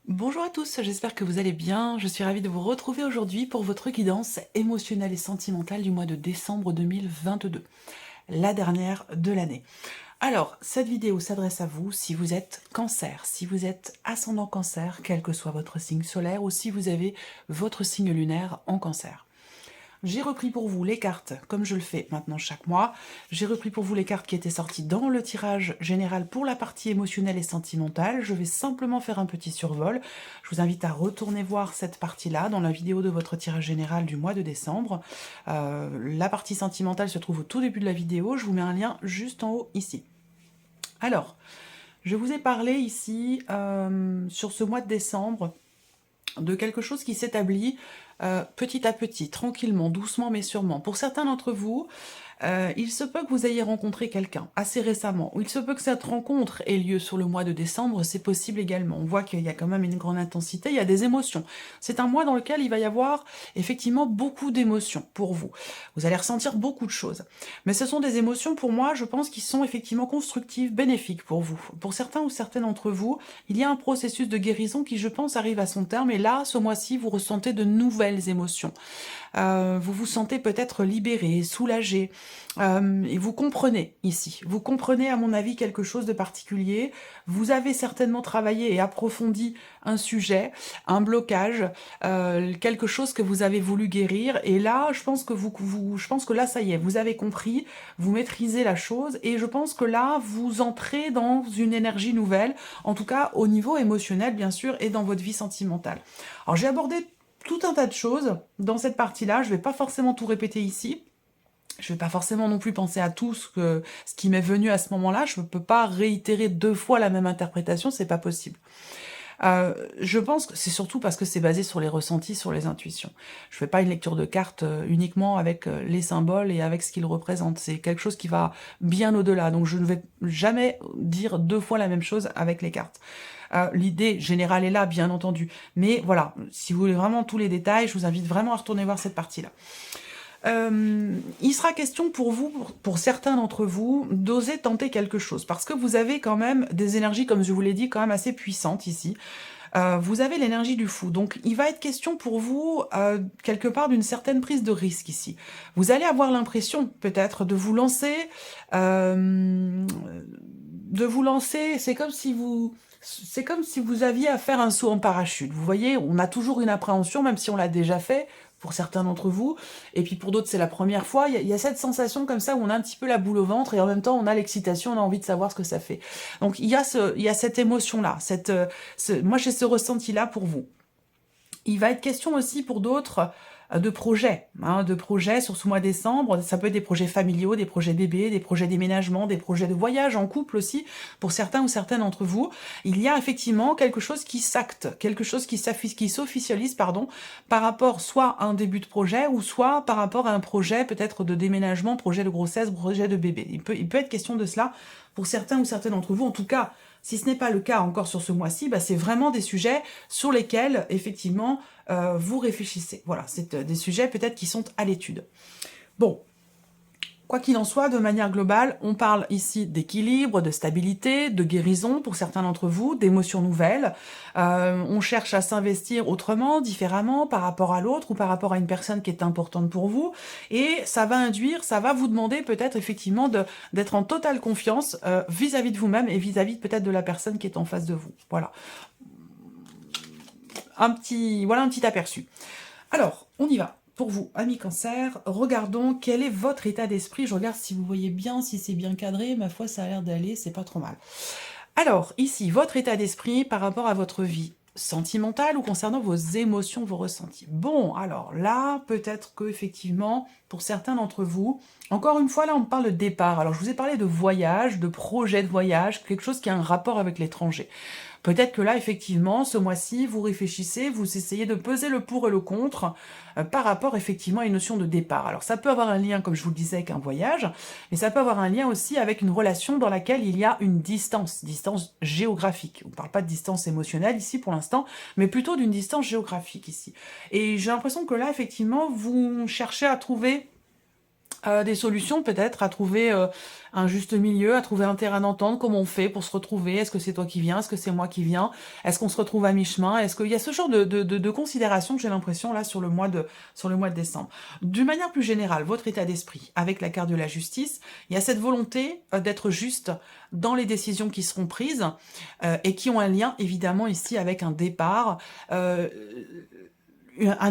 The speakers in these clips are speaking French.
Bonjour à tous, j'espère que vous allez bien. Je suis ravie de vous retrouver aujourd'hui pour votre guidance émotionnelle et sentimentale du mois de décembre 2022, la dernière de l'année. Alors, cette vidéo s'adresse à vous si vous êtes cancer, si vous êtes ascendant cancer, quel que soit votre signe solaire, ou si vous avez votre signe lunaire en cancer. J'ai repris pour vous les cartes, comme je le fais maintenant chaque mois. J'ai repris pour vous les cartes qui étaient sorties dans le tirage général pour la partie émotionnelle et sentimentale. Je vais simplement faire un petit survol. Je vous invite à retourner voir cette partie-là dans la vidéo de votre tirage général du mois de décembre. La partie sentimentale se trouve au tout début de la vidéo. Je vous mets un lien juste en haut ici. Alors, je vous ai parlé ici, sur ce mois de décembre, de quelque chose qui s'établit petit à petit, tranquillement, doucement mais sûrement. Pour certains d'entre vous, il se peut que vous ayez rencontré quelqu'un assez récemment, ou il se peut que cette rencontre ait lieu sur le mois de décembre, c'est possible également. On voit qu'il y a quand même une grande intensité, il y a des émotions. C'est un mois dans lequel il va y avoir effectivement beaucoup d'émotions pour vous. Vous allez ressentir beaucoup de choses. Mais ce sont des émotions, pour moi, je pense, qui sont effectivement constructives, bénéfiques pour vous. Pour certains ou certaines d'entre vous, il y a un processus de guérison qui, je pense, arrive à son terme, et là, ce mois-ci, vous ressentez de nouvelles émotions. Vous vous sentez peut-être libéré, soulagé, et vous comprenez ici. Vous comprenez, à mon avis, quelque chose de particulier. Vous avez certainement travaillé et approfondi un sujet, un blocage, quelque chose que vous avez voulu guérir. Et là, je pense que là, ça y est, vous avez compris, vous maîtrisez la chose, et je pense que là, vous entrez dans une énergie nouvelle, en tout cas au niveau émotionnel, bien sûr, et dans votre vie sentimentale. Alors, j'ai abordé tout un tas de choses dans cette partie-là. Je ne vais pas forcément tout répéter ici. Je ne vais pas forcément non plus penser à tout ce qui m'est venu à ce moment-là. Je ne peux pas réitérer deux fois la même interprétation, c'est pas possible. Je pense que c'est surtout parce que c'est basé sur les ressentis, sur les intuitions. Je fais pas une lecture de cartes uniquement avec les symboles et avec ce qu'ils représentent. C'est quelque chose qui va bien au-delà. Donc je ne vais jamais dire deux fois la même chose avec les cartes. L'idée générale est là, bien entendu. Mais voilà, si vous voulez vraiment tous les détails, je vous invite vraiment à retourner voir cette partie-là. Il sera question pour vous, pour certains d'entre vous, d'oser tenter quelque chose, parce que vous avez quand même des énergies, comme je vous l'ai dit, quand même assez puissantes ici. Vous avez l'énergie du fou, donc il va être question pour vous, quelque part, d'une certaine prise de risque ici. Vous allez avoir l'impression, peut-être, de vous lancer, c'est comme si vous aviez à faire un saut en parachute. Vous voyez, on a toujours une appréhension, même si on l'a déjà fait, pour certains d'entre vous, et puis pour d'autres c'est la première fois. Il y a cette sensation comme ça où on a un petit peu la boule au ventre, et en même temps on a l'excitation, on a envie de savoir ce que ça fait. Donc il y a cette émotion-là, moi j'ai ce ressenti-là pour vous. Il va être question aussi pour d'autres de projets sur ce mois de décembre. Ça peut être des projets familiaux, des projets bébés, des projets déménagement, des projets de voyage en couple aussi, pour certains ou certaines d'entre vous. Il y a effectivement quelque chose qui s'acte, quelque chose qui s'officialise, pardon, par rapport soit à un début de projet, ou soit par rapport à un projet peut-être de déménagement, projet de grossesse, projet de bébé. Il peut être question de cela pour certains ou certaines d'entre vous. En tout cas, si ce n'est pas le cas encore sur ce mois-ci, c'est vraiment des sujets sur lesquels, effectivement, vous réfléchissez. Voilà, c'est des sujets peut-être qui sont à l'étude. Bon, quoi qu'il en soit, de manière globale, on parle ici d'équilibre, de stabilité, de guérison pour certains d'entre vous, d'émotions nouvelles. On cherche à s'investir autrement, différemment, par rapport à l'autre ou par rapport à une personne qui est importante pour vous. Et ça va vous demander peut-être effectivement d'être en totale confiance vis-à-vis de vous-même et vis-à-vis peut-être de la personne qui est en face de vous. Voilà. Voilà un petit aperçu. Alors, on y va. Pour vous, amis cancer, regardons quel est votre état d'esprit. Je regarde si vous voyez bien, si c'est bien cadré. Ma foi, ça a l'air d'aller, c'est pas trop mal. Alors, ici, votre état d'esprit par rapport à votre vie sentimentale ou concernant vos émotions, vos ressentis. Bon, alors là, peut-être que effectivement, pour certains d'entre vous, encore une fois, là, on parle de départ. Alors, je vous ai parlé de voyage, de projet de voyage, quelque chose qui a un rapport avec l'étranger. Peut-être que là, effectivement, ce mois-ci, vous réfléchissez, vous essayez de peser le pour et le contre par rapport, effectivement, à une notion de départ. Alors, ça peut avoir un lien, comme je vous le disais, avec un voyage, mais ça peut avoir un lien aussi avec une relation dans laquelle il y a une distance géographique. On ne parle pas de distance émotionnelle ici pour l'instant, mais plutôt d'une distance géographique ici. Et j'ai l'impression que là, effectivement, vous cherchez à trouver des solutions peut-être à trouver un juste milieu, à trouver un terrain d'entente, comment on fait pour se retrouver, est-ce que c'est toi qui viens, est-ce que c'est moi qui viens, est-ce qu'on se retrouve à mi-chemin, est-ce qu'il y a ce genre de considération que j'ai l'impression là sur le mois de décembre. D'une manière plus générale, votre état d'esprit, avec la carte de la justice, il y a cette volonté d'être juste dans les décisions qui seront prises et qui ont un lien évidemment ici avec un départ, un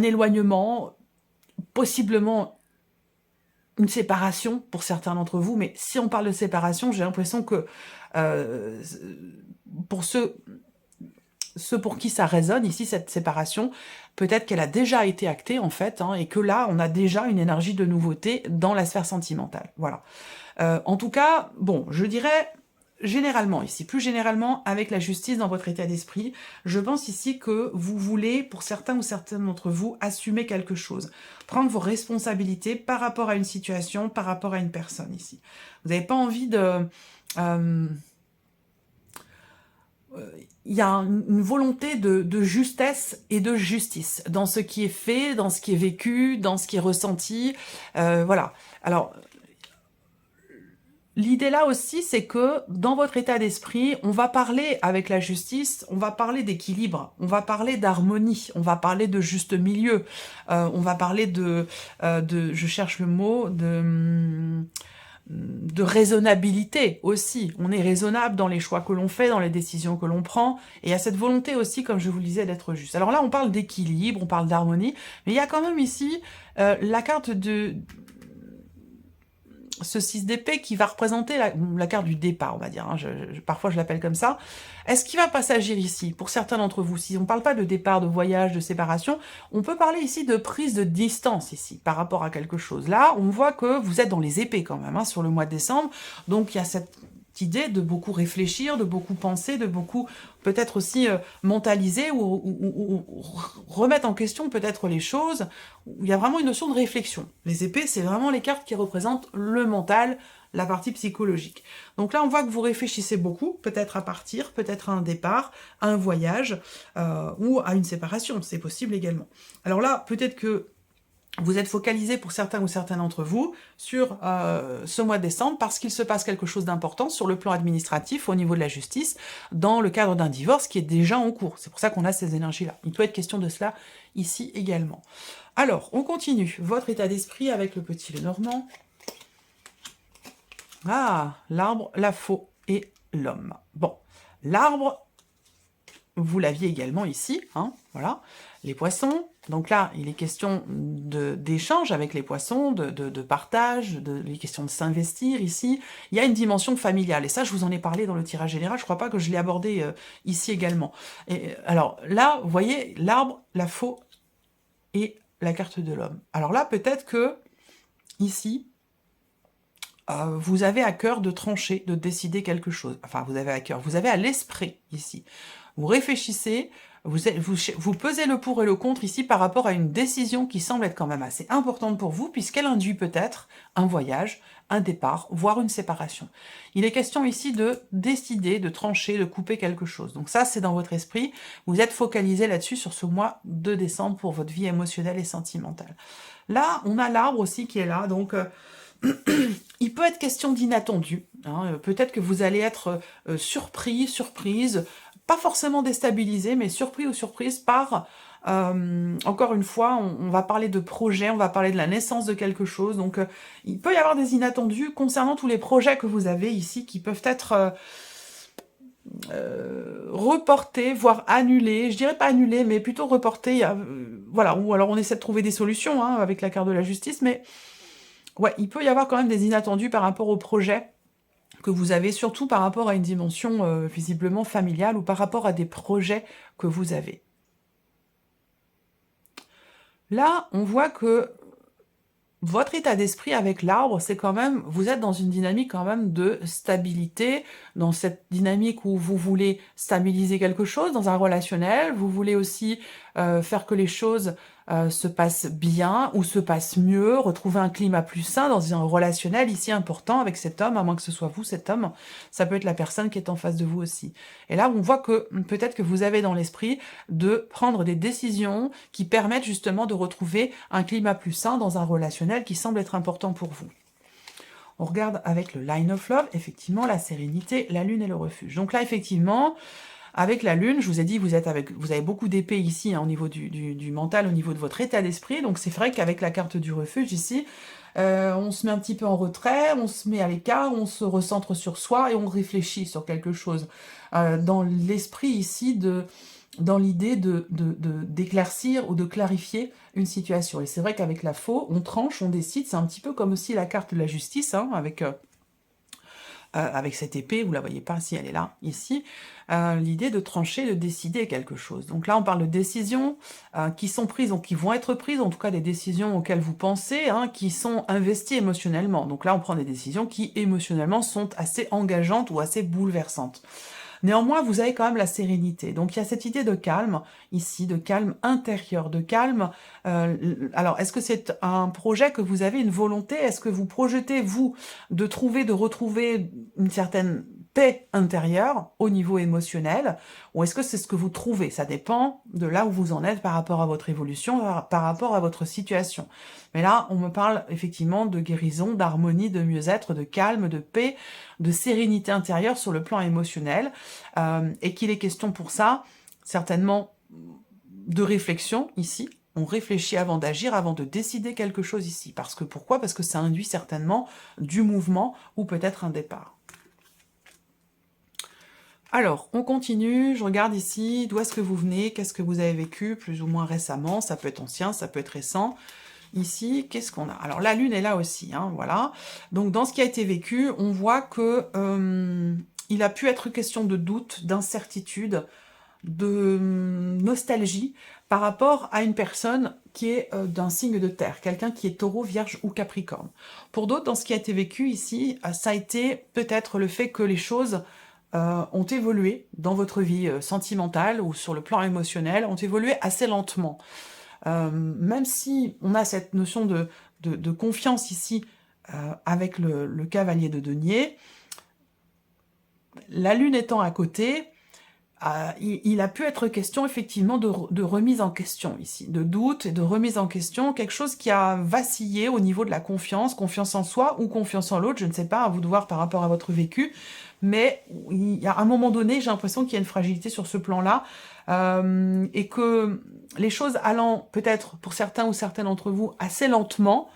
éloignement, possiblement une séparation pour certains d'entre vous, mais si on parle de séparation, j'ai l'impression que euh, pour ceux pour qui ça résonne ici, cette séparation, peut-être qu'elle a déjà été actée en fait, hein, et que là, on a déjà une énergie de nouveauté dans la sphère sentimentale. Voilà. En tout cas, bon, je dirais généralement ici, plus généralement avec la justice dans votre état d'esprit, je pense ici que vous voulez, pour certains ou certaines d'entre vous, assumer quelque chose, prendre vos responsabilités par rapport à une situation, par rapport à une personne ici. Vous n'avez pas envie de... il y a une volonté de justesse et de justice dans ce qui est fait, dans ce qui est vécu, dans ce qui est ressenti. Voilà. Alors, l'idée là aussi, c'est que dans votre état d'esprit, on va parler avec la justice, on va parler d'équilibre, on va parler d'harmonie, on va parler de juste milieu, on va parler je cherche le mot, de raisonnabilité aussi. On est raisonnable dans les choix que l'on fait, dans les décisions que l'on prend, et il y a cette volonté aussi, comme je vous le disais, d'être juste. Alors là, on parle d'équilibre, on parle d'harmonie, mais il y a quand même ici la carte de ce 6 d'épée qui va représenter la carte du départ, on va dire, hein, parfois je l'appelle comme ça. Est-ce qu'il va pas s'agir ici, pour certains d'entre vous, si on ne parle pas de départ, de voyage, de séparation, on peut parler ici de prise de distance ici, par rapport à quelque chose. Là, on voit que vous êtes dans les épées quand même, hein, sur le mois de décembre, donc il y a cette idée de beaucoup réfléchir, de beaucoup penser, de beaucoup peut-être aussi mentaliser ou remettre en question peut-être les choses. Il y a vraiment une notion de réflexion. Les épées, c'est vraiment les cartes qui représentent le mental, la partie psychologique. Donc là, on voit que vous réfléchissez beaucoup, peut-être à partir, peut-être à un départ, à un voyage ou à une séparation. C'est possible également. Alors là, peut-être que vous êtes focalisé pour certains ou certaines d'entre vous sur ce mois de décembre parce qu'il se passe quelque chose d'important sur le plan administratif au niveau de la justice dans le cadre d'un divorce qui est déjà en cours. C'est pour ça qu'on a ces énergies-là. Il peut être question de cela ici également. Alors, on continue. Votre état d'esprit avec le petit Lenormand. Ah, l'arbre, la faux et l'homme. Bon, l'arbre, vous l'aviez également ici, hein, voilà. Les poissons, donc là, il est question d'échange avec les poissons, de partage, les questions de s'investir ici. Il y a une dimension familiale, et ça, je vous en ai parlé dans le tirage général, je crois pas que je l'ai abordé ici également. Et, alors là, vous voyez, l'arbre, la faux et la carte de l'homme. Alors là, peut-être que, ici, vous avez à cœur de trancher, de décider quelque chose. Enfin, vous avez à cœur, vous avez à l'esprit ici. Vous réfléchissez, vous pesez le pour et le contre ici par rapport à une décision qui semble être quand même assez importante pour vous, puisqu'elle induit peut-être un voyage, un départ, voire une séparation. Il est question ici de décider, de trancher, de couper quelque chose. Donc ça, c'est dans votre esprit. Vous êtes focalisé là-dessus sur ce mois de décembre pour votre vie émotionnelle et sentimentale. Là, on a l'arbre aussi qui est là, donc... il peut être question d'inattendu. Hein. Peut-être que vous allez être surpris, surprise, pas forcément déstabilisé, mais surpris ou surprise par, encore une fois, on va parler de projet, on va parler de la naissance de quelque chose. Donc, il peut y avoir des inattendus concernant tous les projets que vous avez ici qui peuvent être reportés, voire annulés. Je dirais pas annulés, mais plutôt reportés. Voilà, ou alors on essaie de trouver des solutions hein, avec la carte de la justice, mais... ouais, il peut y avoir quand même des inattendus par rapport au projet que vous avez, surtout par rapport à une dimension visiblement familiale ou par rapport à des projets que vous avez. Là, on voit que votre état d'esprit avec l'arbre, c'est quand même, vous êtes dans une dynamique quand même de stabilité, dans cette dynamique où vous voulez stabiliser quelque chose dans un relationnel, vous voulez aussi faire que les choses se passe bien ou se passe mieux, retrouver un climat plus sain dans un relationnel ici important avec cet homme, à moins que ce soit vous, cet homme, ça peut être la personne qui est en face de vous aussi. Et là, on voit que peut-être que vous avez dans l'esprit de prendre des décisions qui permettent justement de retrouver un climat plus sain dans un relationnel qui semble être important pour vous. On regarde avec le Line of Love, effectivement, la sérénité, la lune et le refuge. Donc là, effectivement, avec la lune, je vous ai dit, vous avez beaucoup d'épée ici, hein, au niveau du mental, au niveau de votre état d'esprit. Donc c'est vrai qu'avec la carte du refuge ici, on se met un petit peu en retrait, on se met à l'écart, on se recentre sur soi et on réfléchit sur quelque chose. Dans l'esprit ici dans l'idée d'éclaircir ou de clarifier une situation. Et c'est vrai qu'avec la faux, on tranche, on décide, c'est un petit peu comme aussi la carte de la justice, hein, avec cette épée, vous la voyez pas, si elle est là, ici, l'idée de trancher, de décider quelque chose. Donc là, on parle de décisions qui sont prises, donc qui vont être prises, en tout cas des décisions auxquelles vous pensez, hein, qui sont investies émotionnellement. Donc là, on prend des décisions qui, émotionnellement, sont assez engageantes ou assez bouleversantes. Néanmoins, vous avez quand même la sérénité. Donc, il y a cette idée de calme, ici, de calme intérieur, de calme. Alors, est-ce que c'est un projet que vous avez, une volonté? Est-ce que vous projetez, vous, de retrouver une certaine paix intérieure au niveau émotionnel? Ou est-ce que c'est ce que vous trouvez? Ça dépend de là où vous en êtes par rapport à votre évolution, par rapport à votre situation. Mais là, on me parle effectivement de guérison, d'harmonie, de mieux-être, de calme, de paix, de sérénité intérieure sur le plan émotionnel, et qu'il est question pour ça, certainement, de réflexion ici. On réfléchit avant d'agir, avant de décider quelque chose ici. Parce que pourquoi? Parce que ça induit certainement du mouvement ou peut-être un départ. Alors, on continue, je regarde ici, d'où est-ce que vous venez, qu'est-ce que vous avez vécu, plus ou moins récemment, ça peut être ancien, ça peut être récent. Ici, qu'est-ce qu'on a? Alors, la lune est là aussi, hein, voilà. Donc, dans ce qui a été vécu, on voit que il a pu être question de doute, d'incertitude, de nostalgie par rapport à une personne qui est d'un signe de terre, quelqu'un qui est taureau, vierge ou capricorne. Pour d'autres, dans ce qui a été vécu ici, ça a été peut-être le fait que les choses ont évolué dans votre vie sentimentale ou sur le plan émotionnel, ont évolué assez lentement. Même si on a cette notion de confiance ici avec le cavalier de denier, la lune étant à côté, il a pu être question effectivement de remise en question ici, de doute et de remise en question, quelque chose qui a vacillé au niveau de la confiance, confiance en soi ou confiance en l'autre, je ne sais pas, à vous de voir par rapport à votre vécu, mais il y a un moment donné, j'ai l'impression qu'il y a une fragilité sur ce plan-là, et que les choses allant peut-être pour certains ou certaines d'entre vous assez lentement,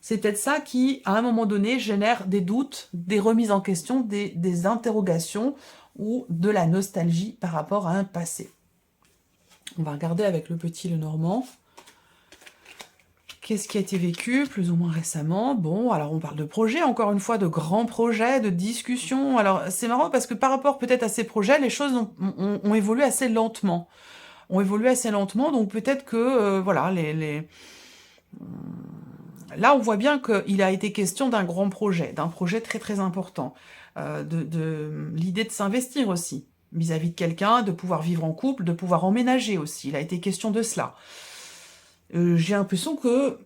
c'est peut-être ça qui, à un moment donné, génère des doutes, des remises en question, des interrogations ou de la nostalgie par rapport à un passé. On va regarder avec le petit Lenormand. Qu'est-ce qui a été vécu plus ou moins récemment? Bon, alors on parle de projets, encore une fois, de grands projets, de discussions. Alors c'est marrant parce que par rapport peut-être à ces projets, les choses ont évolué assez lentement. Ont évolué assez lentement, donc peut-être que, voilà, là, on voit bien qu'il a été question d'un grand projet, d'un projet très très important, de l'idée de s'investir aussi, vis-à-vis de quelqu'un, de pouvoir vivre en couple, de pouvoir emménager aussi, il a été question de cela. J'ai l'impression que...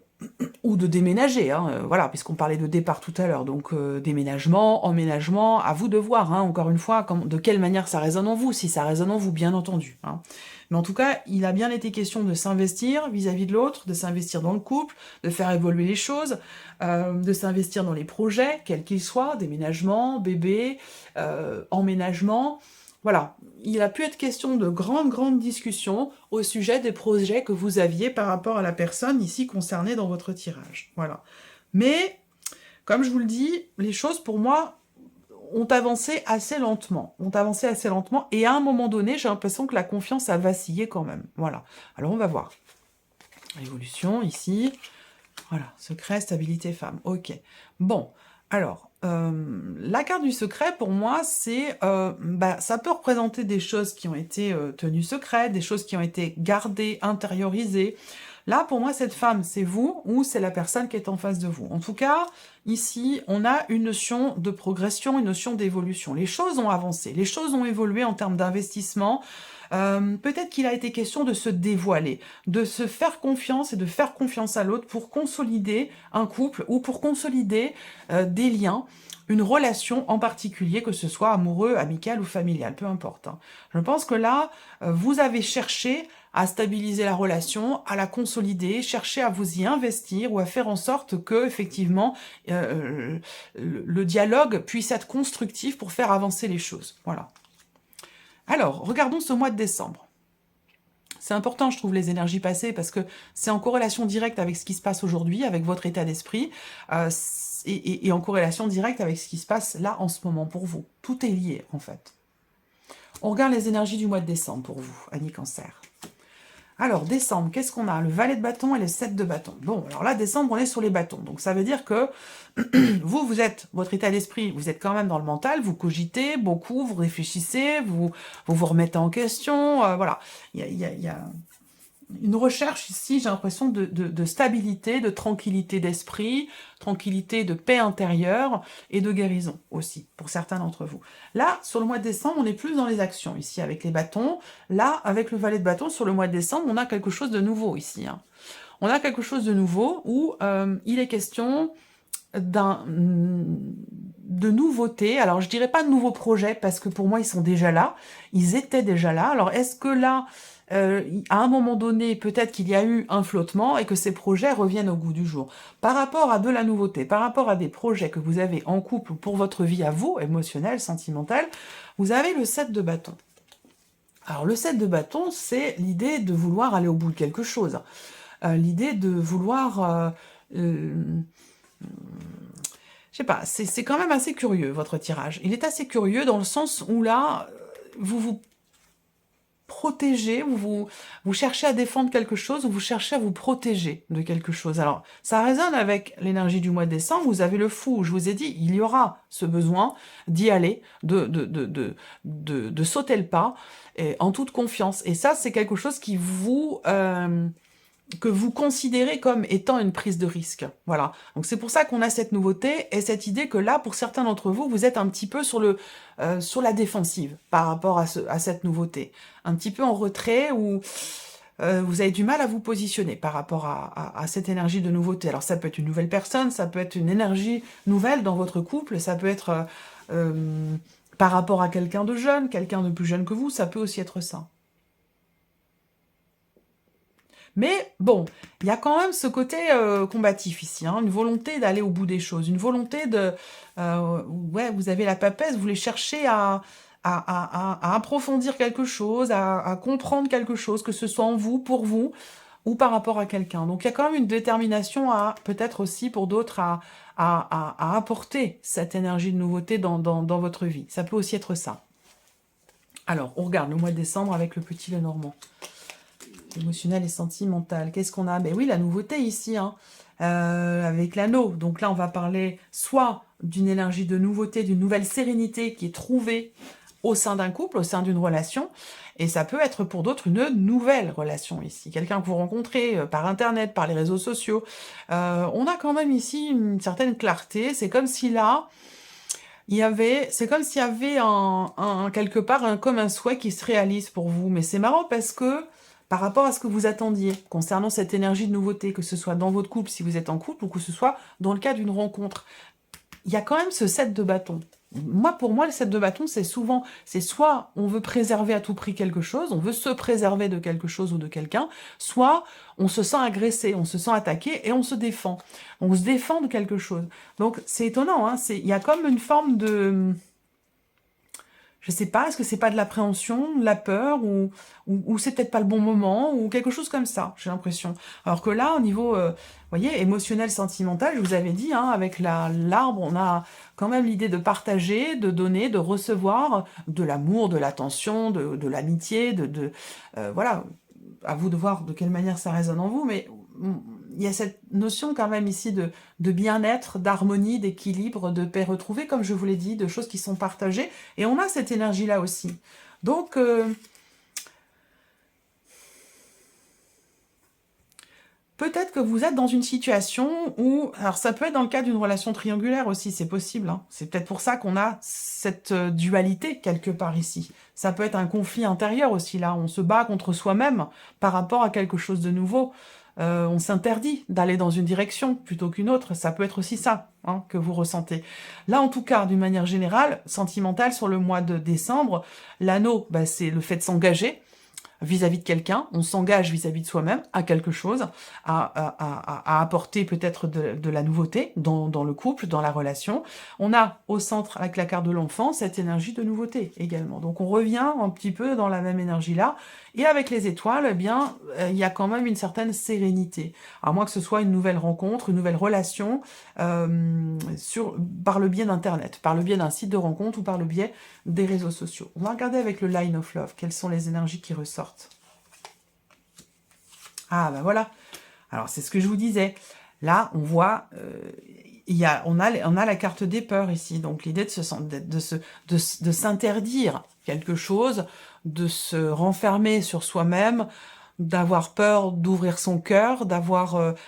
ou de déménager, hein, voilà, puisqu'on parlait de départ tout à l'heure, donc déménagement, emménagement, à vous de voir, hein, encore une fois, de quelle manière ça résonne en vous, si ça résonne en vous, bien entendu. Hein. Mais en tout cas, il a bien été question de s'investir vis-à-vis de l'autre, de s'investir dans le couple, de faire évoluer les choses, de s'investir dans les projets, quels qu'ils soient, déménagement, bébé, emménagement. Voilà, il a pu être question de grandes discussions au sujet des projets que vous aviez par rapport à la personne ici concernée dans votre tirage. Voilà. Mais, comme je vous le dis, les choses pour moi ont avancé assez lentement. Et à un moment donné, j'ai l'impression que la confiance a vacillé quand même. Voilà. Alors on va voir. Évolution ici. Voilà, secret, stabilité, femme. Ok. Bon, alors... la carte du secret, pour moi, c'est... ça peut représenter des choses qui ont été tenues secrètes, des choses qui ont été gardées, intériorisées, Là, pour moi, cette femme, c'est vous ou c'est la personne qui est en face de vous. En tout cas, ici, on a une notion de progression, une notion d'évolution. Les choses ont avancé, les choses ont évolué en termes d'investissement. Peut-être qu'il a été question de se dévoiler, de se faire confiance et de faire confiance à l'autre pour consolider un couple ou pour consolider des liens, une relation en particulier, que ce soit amoureux, amical ou familial, peu importe. Hein. Je pense que là, vous avez cherché à stabiliser la relation, à la consolider, chercher à vous y investir ou à faire en sorte que, effectivement, le dialogue puisse être constructif pour faire avancer les choses. Voilà. Alors, regardons ce mois de décembre. C'est important, je trouve, les énergies passées, parce que c'est en corrélation directe avec ce qui se passe aujourd'hui, avec votre état d'esprit, et en corrélation directe avec ce qui se passe là, en ce moment, pour vous. Tout est lié, en fait. On regarde les énergies du mois de décembre pour vous, Amis Cancer. Alors, décembre, qu'est-ce qu'on a? Le valet de bâton et le 7 de bâton. Bon, alors là, décembre, on est sur les bâtons. Donc, ça veut dire que vous êtes, votre état d'esprit, vous êtes quand même dans le mental, vous cogitez beaucoup, vous réfléchissez, vous remettez en question, voilà. Il y a une recherche ici, j'ai l'impression, de stabilité, de tranquillité d'esprit, tranquillité de paix intérieure et de guérison aussi, pour certains d'entre vous. Là, sur le mois de décembre, on est plus dans les actions, ici, avec les bâtons. Là, avec le valet de bâton, sur le mois de décembre, on a quelque chose de nouveau ici. Hein. On a quelque chose de nouveau où il est question de nouveautés. Alors, je dirais pas de nouveaux projets, parce que pour moi, ils sont déjà là. Ils étaient déjà là. Alors, est-ce que là, à un moment donné, peut-être qu'il y a eu un flottement et que ces projets reviennent au goût du jour. Par rapport à de la nouveauté, par rapport à des projets que vous avez en couple pour votre vie à vous, émotionnelle, sentimentale, vous avez le 7 de bâton. Alors, le 7 de bâton, c'est l'idée de vouloir aller au bout de quelque chose. L'idée de vouloir... je sais pas, c'est quand même assez curieux, votre tirage. Il est assez curieux dans le sens où là, vous vous protégez, vous cherchez à défendre quelque chose, ou vous cherchez à vous protéger de quelque chose. Alors, ça résonne avec l'énergie du mois de décembre, vous avez le fou, je vous ai dit, il y aura ce besoin d'y aller, de sauter le pas, et en toute confiance. Et ça, c'est quelque chose qui vous... que vous considérez comme étant une prise de risque. Voilà. Donc c'est pour ça qu'on a cette nouveauté et cette idée que là, pour certains d'entre vous, vous êtes un petit peu sur la défensive par rapport à cette nouveauté. Un petit peu en retrait ou vous avez du mal à vous positionner par rapport à cette énergie de nouveauté. Alors ça peut être une nouvelle personne, ça peut être une énergie nouvelle dans votre couple, ça peut être par rapport à quelqu'un de jeune, quelqu'un de plus jeune que vous, ça peut aussi être ça. Mais bon, il y a quand même ce côté combatif ici, hein, une volonté d'aller au bout des choses, une volonté de... ouais, vous avez la papesse, vous voulez chercher à approfondir quelque chose, à comprendre quelque chose, que ce soit en vous, pour vous, ou par rapport à quelqu'un. Donc il y a quand même une détermination à, peut-être aussi pour d'autres, à apporter cette énergie de nouveauté dans votre vie. Ça peut aussi être ça. Alors, on regarde le mois de décembre avec le petit Lenormand. Émotionnel et sentimental. Qu'est-ce qu'on a? Ben oui, la nouveauté ici, hein, avec l'anneau. Donc là, on va parler soit d'une énergie de nouveauté, d'une nouvelle sérénité qui est trouvée au sein d'un couple, au sein d'une relation. Et ça peut être pour d'autres une nouvelle relation ici. Quelqu'un que vous rencontrez par Internet, par les réseaux sociaux. On a quand même ici une certaine clarté. C'est comme si là... c'est comme s'il y avait quelque part comme un souhait qui se réalise pour vous. Mais c'est marrant parce que par rapport à ce que vous attendiez concernant cette énergie de nouveauté, que ce soit dans votre couple si vous êtes en couple ou que ce soit dans le cas d'une rencontre, il y a quand même ce 7 de bâton. Pour moi, le 7 de bâton, c'est soit on veut préserver à tout prix quelque chose, on veut se préserver de quelque chose ou de quelqu'un, soit on se sent agressé, on se sent attaqué et on se défend. On se défend de quelque chose. Donc, c'est étonnant, hein, il y a comme une forme de... Je sais pas, est-ce que c'est pas de l'appréhension, de la peur, ou c'est peut-être pas le bon moment, ou quelque chose comme ça, j'ai l'impression. Alors que là, au niveau, vous voyez, émotionnel, sentimental, je vous avais dit, hein, avec l'arbre, on a quand même l'idée de partager, de donner, de recevoir de l'amour, de l'attention, de l'amitié, voilà, à vous de voir de quelle manière ça résonne en vous, mais il y a cette notion quand même ici de bien-être, d'harmonie, d'équilibre, de paix retrouvée, comme je vous l'ai dit, de choses qui sont partagées, et on a cette énergie-là aussi. Donc, peut-être que vous êtes dans une situation où, alors ça peut être dans le cadre d'une relation triangulaire aussi, c'est possible, hein. C'est peut-être pour ça qu'on a cette dualité quelque part ici. Ça peut être un conflit intérieur aussi, là, on se bat contre soi-même par rapport à quelque chose de nouveau. On s'interdit d'aller dans une direction plutôt qu'une autre, ça peut être aussi ça, hein, que vous ressentez. Là, en tout cas, d'une manière générale, sentimentale, sur le mois de décembre, l'anneau, bah, c'est le fait de s'engager, vis-à-vis de quelqu'un, on s'engage vis-à-vis de soi-même à quelque chose, à apporter peut-être de la nouveauté dans le couple, dans la relation. On a au centre, avec la carte de l'enfant, cette énergie de nouveauté également. Donc on revient un petit peu dans la même énergie-là, et avec les étoiles, eh bien, il y a quand même une certaine sérénité. À moins que ce soit une nouvelle rencontre, une nouvelle relation, par le biais d'Internet, par le biais d'un site de rencontre ou par le biais des réseaux sociaux. On va regarder avec le Line of Love, quelles sont les énergies qui ressortent. Ah, ben voilà. Alors, c'est ce que je vous disais. Là, on voit, on a la carte des peurs ici. Donc, l'idée de s'interdire quelque chose, de se renfermer sur soi-même, d'avoir peur d'ouvrir son cœur,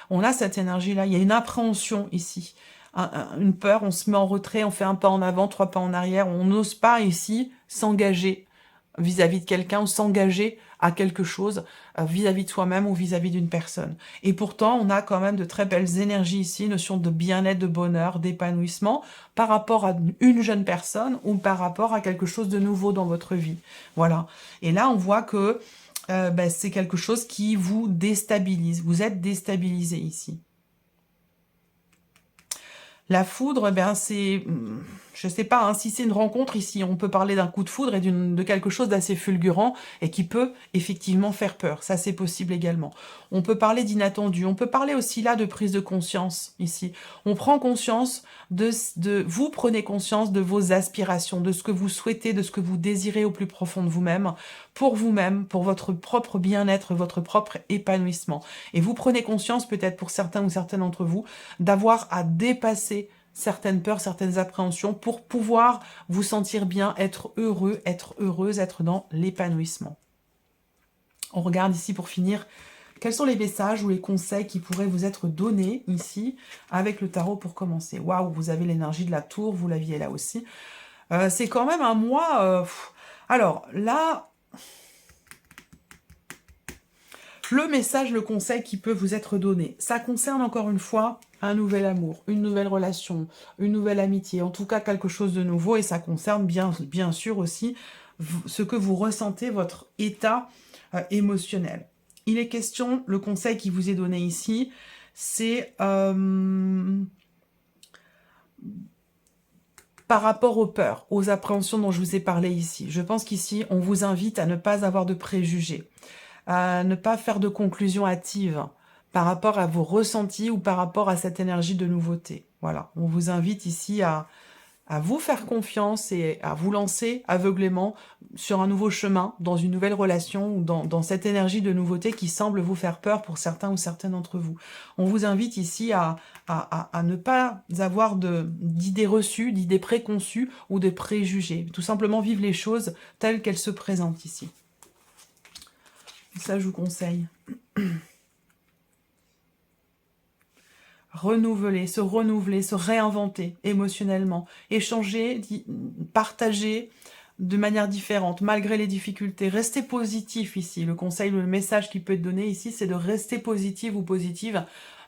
on a cette énergie-là. Il y a une appréhension ici. Une peur, on se met en retrait, on fait un pas en avant, 3 pas en arrière. On n'ose pas ici s'engager vis-à-vis de quelqu'un ou s'engager à quelque chose vis-à-vis de soi-même ou vis-à-vis d'une personne. Et pourtant, on a quand même de très belles énergies ici, notion de bien-être, de bonheur, d'épanouissement, par rapport à une jeune personne ou par rapport à quelque chose de nouveau dans votre vie. Voilà. Et là, on voit que c'est quelque chose qui vous déstabilise. Vous êtes déstabilisé ici. La foudre, c'est, je sais pas, hein, si c'est une rencontre ici, on peut parler d'un coup de foudre et de quelque chose d'assez fulgurant et qui peut effectivement faire peur. Ça, c'est possible également. On peut parler d'inattendu. On peut parler aussi là de prise de conscience ici. On prend conscience vous prenez conscience de vos aspirations, de ce que vous souhaitez, de ce que vous désirez au plus profond de vous-même, pour votre propre bien-être, votre propre épanouissement. Et vous prenez conscience, peut-être pour certains ou certaines d'entre vous, d'avoir à dépasser certaines peurs, certaines appréhensions pour pouvoir vous sentir bien, être heureux, être heureuse, être dans l'épanouissement. On regarde ici pour finir, quels sont les messages ou les conseils qui pourraient vous être donnés ici avec le tarot pour commencer. Waouh, vous avez l'énergie de la tour, vous l'aviez là aussi. C'est quand même un mois... Alors là, le message, le conseil qui peut vous être donné, ça concerne encore une fois un nouvel amour, une nouvelle relation, une nouvelle amitié, en tout cas quelque chose de nouveau, et ça concerne bien sûr aussi ce que vous ressentez, votre état émotionnel. Il est question, le conseil qui vous est donné ici, c'est par rapport aux peurs, aux appréhensions dont je vous ai parlé ici. Je pense qu'ici, on vous invite à ne pas avoir de préjugés, à ne pas faire de conclusions hâtives par rapport à vos ressentis ou par rapport à cette énergie de nouveauté. Voilà, on vous invite ici à vous faire confiance et à vous lancer aveuglément sur un nouveau chemin, dans une nouvelle relation ou dans cette énergie de nouveauté qui semble vous faire peur pour certains ou certaines d'entre vous. On vous invite ici à ne pas avoir d'idées reçues, d'idées préconçues ou de préjugés. Tout simplement vivre les choses telles qu'elles se présentent ici. Ça, je vous conseille. Renouveler, se réinventer émotionnellement, échanger, partager de manière différente, malgré les difficultés. Restez positif ici. Le conseil, le message qui peut être donné ici, c'est de rester positif ou positive,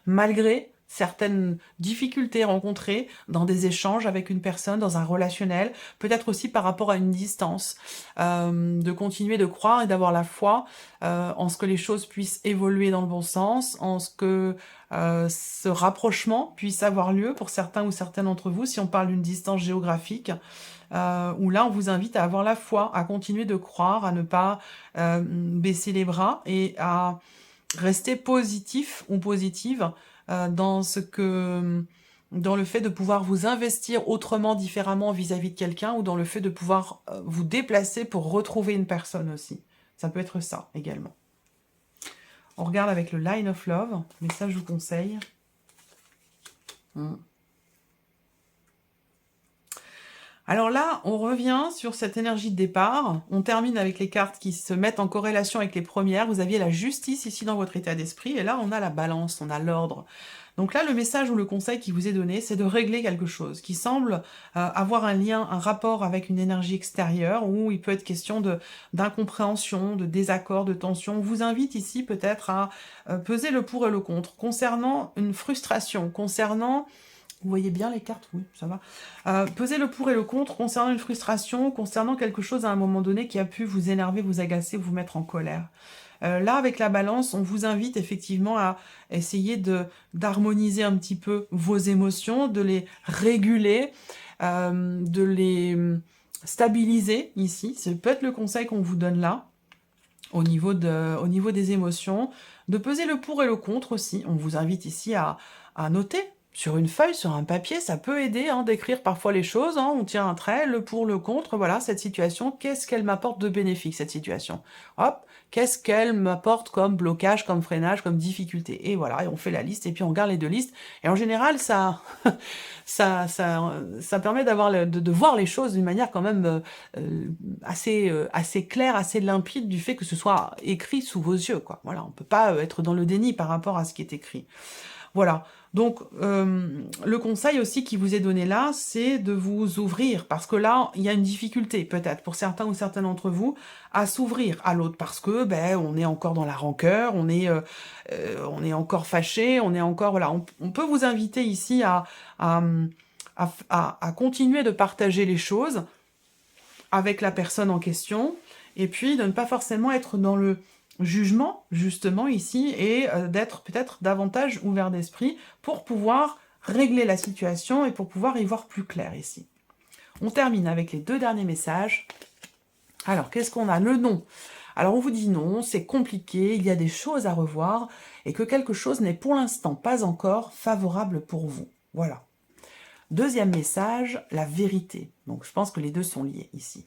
malgré certaines difficultés rencontrées dans des échanges avec une personne, dans un relationnel, peut-être aussi par rapport à une distance, de continuer de croire et d'avoir la foi en ce que les choses puissent évoluer dans le bon sens, en ce que ce rapprochement puisse avoir lieu pour certains ou certaines d'entre vous, si on parle d'une distance géographique, où là on vous invite à avoir la foi, à continuer de croire, à ne pas baisser les bras et à rester positif ou positive dans le fait de pouvoir vous investir autrement, différemment vis-à-vis de quelqu'un, ou dans le fait de pouvoir vous déplacer pour retrouver une personne aussi. Ça peut être ça également. On regarde avec le Line of Love, mais ça je vous conseille. Alors là, on revient sur cette énergie de départ. On termine avec les cartes qui se mettent en corrélation avec les premières. Vous aviez la justice ici dans votre état d'esprit. Et là, on a la balance, on a l'ordre. Donc là, le message ou le conseil qui vous est donné, c'est de régler quelque chose qui semble avoir un lien, un rapport avec une énergie extérieure, où il peut être question d'incompréhension, de désaccord, de tension. On vous invite ici peut-être à peser le pour et le contre concernant une frustration, concernant... Vous voyez bien les cartes? Oui, ça va. Peser le pour et le contre concernant une frustration, concernant quelque chose à un moment donné qui a pu vous énerver, vous agacer, vous mettre en colère. Là, avec la balance, on vous invite effectivement à essayer d'harmoniser un petit peu vos émotions, de les réguler, de les stabiliser ici. C'est peut-être le conseil qu'on vous donne là, au niveau des émotions. De peser le pour et le contre aussi. On vous invite ici à noter sur une feuille, sur un papier, ça peut aider d'écrire parfois les choses, on tient un trait, le pour, le contre, voilà, cette situation, qu'est-ce qu'elle m'apporte de bénéfique, cette situation? Hop, qu'est-ce qu'elle m'apporte comme blocage, comme freinage, comme difficulté? Et voilà, et on fait la liste, et puis on regarde les deux listes, et en général, ça permet de voir les choses d'une manière quand même assez claire, assez limpide, du fait que ce soit écrit sous vos yeux, quoi. Voilà, on peut pas être dans le déni par rapport à ce qui est écrit. Voilà, donc le conseil aussi qui vous est donné là, c'est de vous ouvrir, parce que là, il y a une difficulté peut-être pour certains ou certaines d'entre vous à s'ouvrir à l'autre, parce que on est encore dans la rancœur, on est encore fâché, on est encore... Voilà, on peut vous inviter ici à continuer de partager les choses avec la personne en question, et puis de ne pas forcément être dans le jugement, justement, ici, et d'être peut-être davantage ouvert d'esprit pour pouvoir régler la situation et pour pouvoir y voir plus clair ici. On termine avec les deux derniers messages. Alors, qu'est-ce qu'on a? Le non. Alors, on vous dit non, c'est compliqué, il y a des choses à revoir, et que quelque chose n'est pour l'instant pas encore favorable pour vous. Voilà. Deuxième message, la vérité. Donc, je pense que les deux sont liés ici.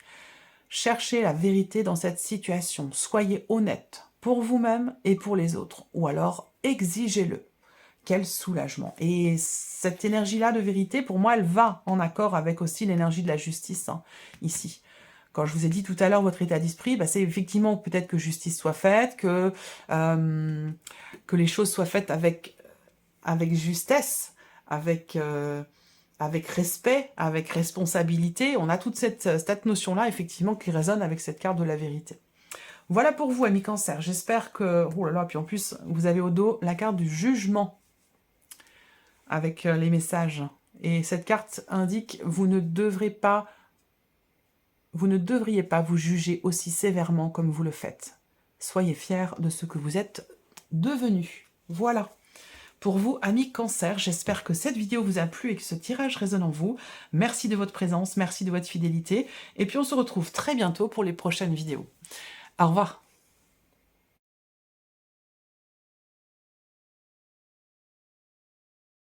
Cherchez la vérité dans cette situation. Soyez honnête pour vous-même et pour les autres. Ou alors, exigez-le. Quel soulagement. Et cette énergie-là de vérité, pour moi, elle va en accord avec aussi l'énergie de la justice, ici. Quand je vous ai dit tout à l'heure votre état d'esprit, c'est effectivement peut-être que justice soit faite, que les choses soient faites avec justesse, avec respect, avec responsabilité. On a toute cette notion-là, effectivement, qui résonne avec cette carte de la vérité. Voilà pour vous, amis Cancer. J'espère que... Oh là là, puis en plus, vous avez au dos la carte du jugement avec les messages. Et cette carte indique vous ne devriez pas vous juger aussi sévèrement comme vous le faites. Soyez fiers de ce que vous êtes devenu. Voilà. Pour vous, amis Cancer, j'espère que cette vidéo vous a plu et que ce tirage résonne en vous. Merci de votre présence, merci de votre fidélité. Et puis on se retrouve très bientôt pour les prochaines vidéos. Au revoir.